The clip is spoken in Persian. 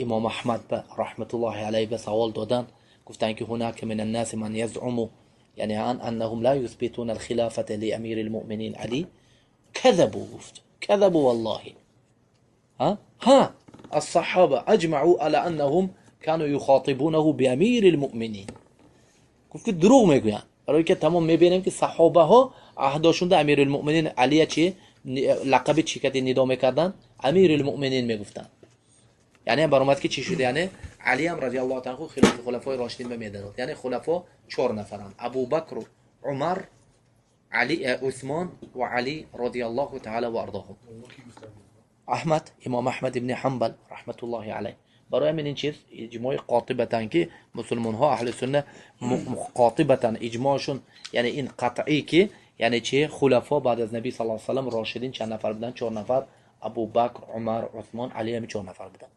امام احمد رحمت الله علیه به سوال دادن، گفتن که هناك من الناس من يزعم يعني انهم لا يثبتون الخلافه لامير المؤمنين علي. كذبوا، گفت كذبوا والله. ها الصحابه اجمعوا على انهم كانوا يخاطبونه بامير المؤمنين. گفت که دروغ میگوین، برای که تمام میبینیم که صحابه ها عهدشون ده امیر المؤمنین علی چی لقب چی که ندا میکردن؟ امیر المؤمنین میگفتن. یعنی برآمد که چی شده؟ یعنی علی هم رضی الله تعالی عنه خلفای راشدین به میداد. یعنی خلفا 4 نفرن: ابو بکر و عمر، علی، عثمان و علی رضی الله تعالی و ارضاهم. احمد، امام احمد ابن حنبل رحمت الله علیه. برای همین این چیز اجماع قاطبتن که مسلمان ها اهل سنت قاطبتن اجماعشون، یعنی این قطعی که یعنی چه خلفا بعد از نبی صلی الله علیه و سلم راشدین چند نفر بودن؟ 4 نفر: ابو بکر، عمر، عثمان، علی، هم 4 نفر بودن.